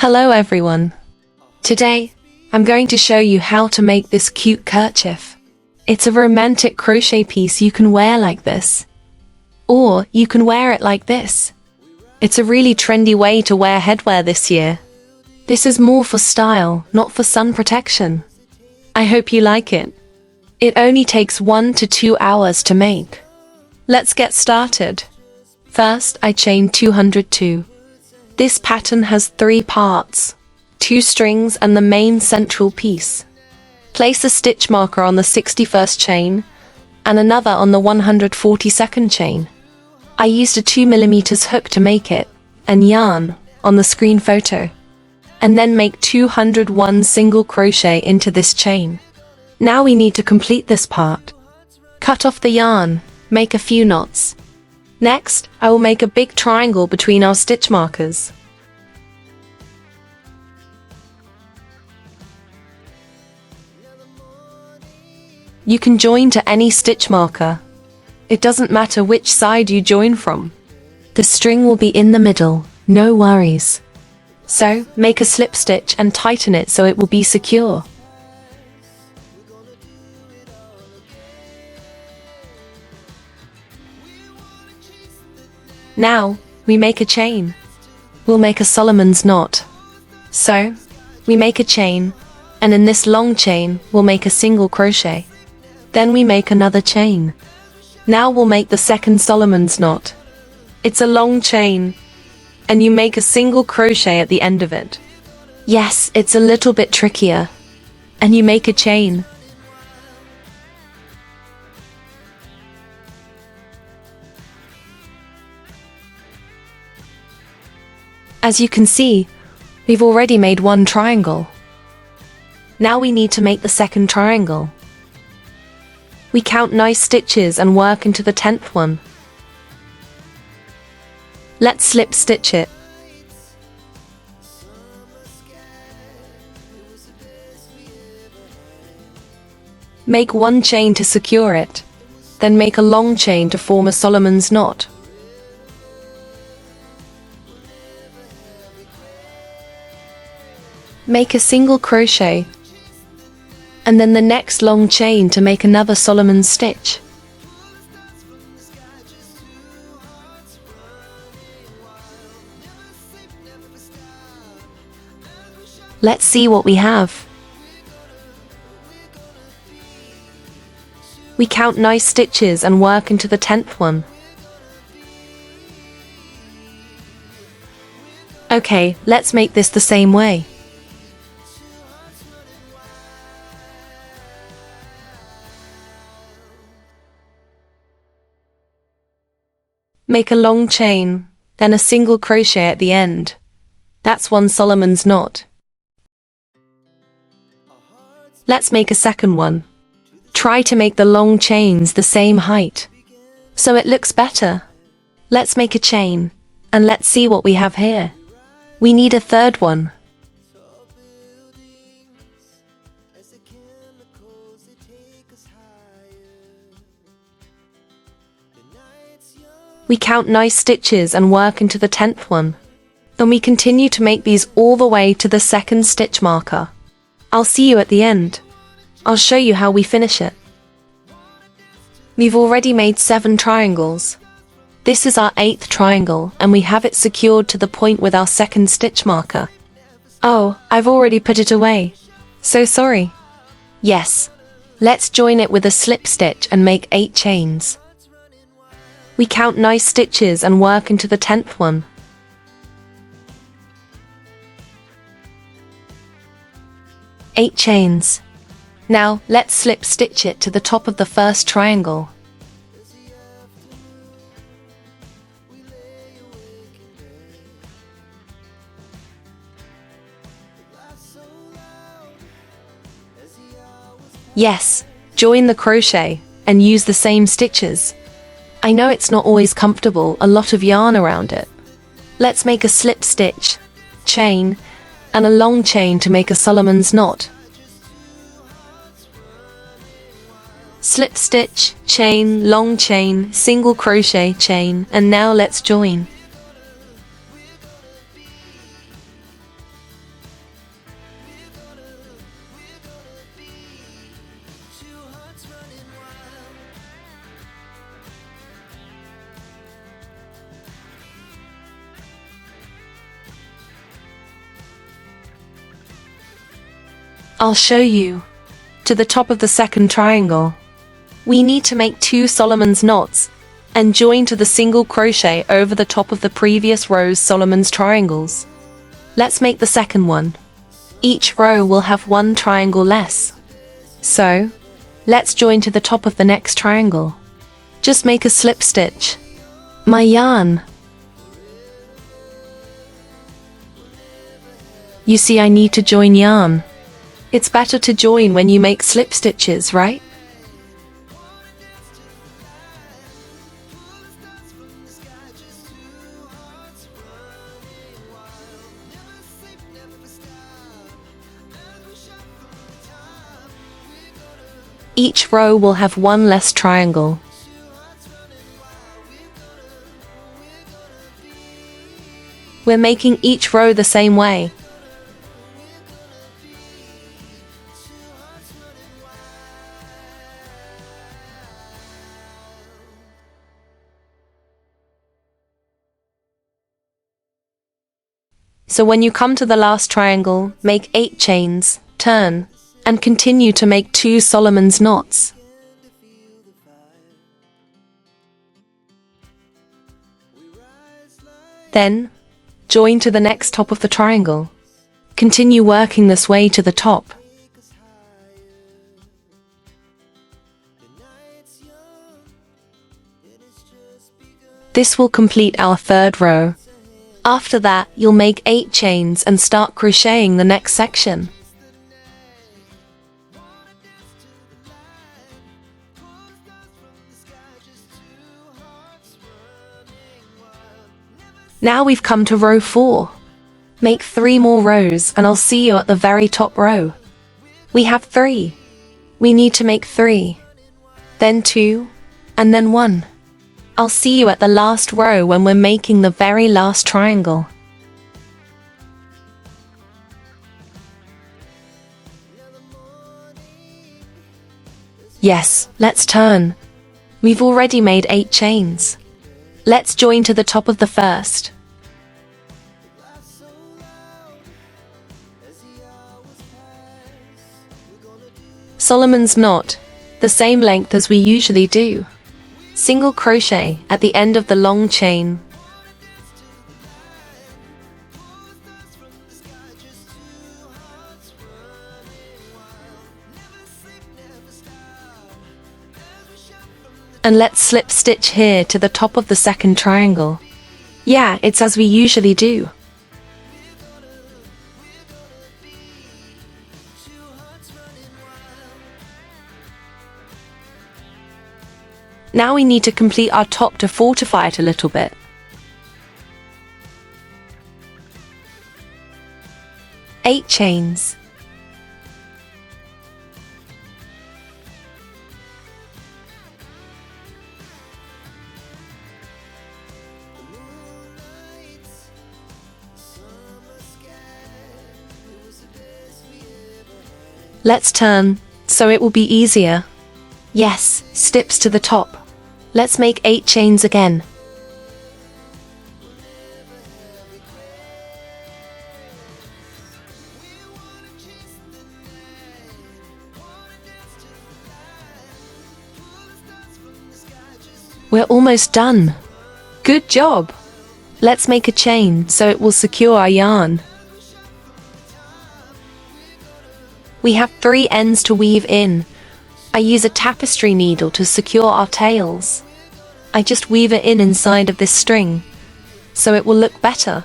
Hello everyone. Today, I'm going to show you how to make this cute kerchief. It's a romantic crochet piece you can wear like this. Or you can wear it like this. It's a really trendy way to wear headwear this year. This is more for style, not for sun protection. I hope you like it. It only takes 1 to 2 hours to make. Let's get started. First, I chain 202. This pattern has 3 parts, 2 strings and the main central piece. Place a stitch marker on the 61st chain and another on the 142nd chain. I used a 2mm hook to make it, and yarn on the screen photo. And then make 201 single crochet into this chain. Now we need to complete this part. Cut off the yarn, make a few knots. Next, I will make a big triangle between our stitch markers. You can join to any stitch marker. It doesn't matter which side you join from. The string will be in the middle, no worries. So, make a slip stitch and tighten it so it will be secure. Now, we make a chain. We'll make a Solomon's knot. So, we make a chain, and in this long chain, we'll make a single crochet. Then we make another chain. Now we'll make the second Solomon's knot. It's a long chain, and you make a single crochet at the end of it. Yes, it's a little bit trickier. And you make a chain. As you can see, we've already made 1 triangle. Now we need to make the second triangle. We count nice stitches and work into the 10th one. Let's slip stitch it. Make 1 chain to secure it. Then make a long chain to form a Solomon's knot. Make a single crochet, and then the next long chain to make another Solomon's stitch. Let's see what we have. We count nice stitches and work into the 10th one. Okay, let's make this the same way. Make a long chain, then a single crochet at the end. That's 1 Solomon's knot. Let's make a second one. Try to make the long chains the same height, so it looks better. Let's make a chain, and let's see what we have here. We need a third one. We count nice stitches and work into the 10th one. Then we continue to make these all the way to the second stitch marker. I'll see you at the end. I'll show you how we finish it. We've already made 7 triangles. This is our 8th triangle, and we have it secured to the point with our second stitch marker. Oh, I've already put it away. So sorry. Yes. Let's join it with a slip stitch and make 8 chains. We count nice stitches and work into the 10th one. Eight chains. Now, let's slip stitch it to the top of the first triangle. Yes, join the crochet and use the same stitches. I know it's not always comfortable, a lot of yarn around it. Let's make a slip stitch, chain, and a long chain to make a Solomon's knot. Slip stitch, chain, long chain, single crochet, chain, and now let's join. I'll show you. To the top of the second triangle, we need to make 2 Solomon's knots and join to the single crochet over the top of the previous row's Solomon's triangles. Let's make the second one. Each row will have 1 triangle less. So, let's join to the top of the next triangle. Just make a slip stitch. My yarn. You see, I need to join yarn. It's better to join when you make slip stitches, right? Each row will have 1 less triangle. We're making each row the same way. So when you come to the last triangle, make 8 chains, turn, and continue to make 2 Solomon's knots. Then, join to the next top of the triangle. Continue working this way to the top. This will complete our third row. After that, you'll make 8 chains and start crocheting the next section. Now we've come to row 4. Make 3 more rows and I'll see you at the very top row. We have 3. We need to make 3, then 2, and then 1. I'll see you at the last row when we're making the very last triangle. Yes, let's turn. We've already made 8 chains. Let's join to the top of the first. Solomon's knot, the same length as we usually do. Single crochet at the end of the long chain. And let's slip stitch here to the top of the second triangle. Yeah, it's as we usually do. Now we need to complete our top to fortify it a little bit. Eight chains. Let's turn, so it will be easier. Yes, slips to the top. Let's make 8 chains again. We're almost done. Good job. Let's make a chain so it will secure our yarn. We have 3 ends to weave in. I use a tapestry needle to secure our tails. I just weave it in inside of this string, so it will look better.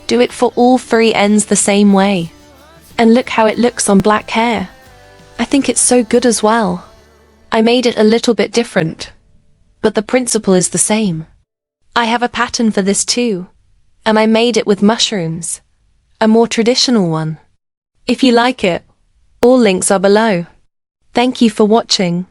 Do it for all 3 ends the same way. And look how it looks on black hair. I think it's so good as well. I made it a little bit different, but the principle is the same. I have a pattern for this too, and I made it with mushrooms, a more traditional one. If you like it, all links are below. Thank you for watching.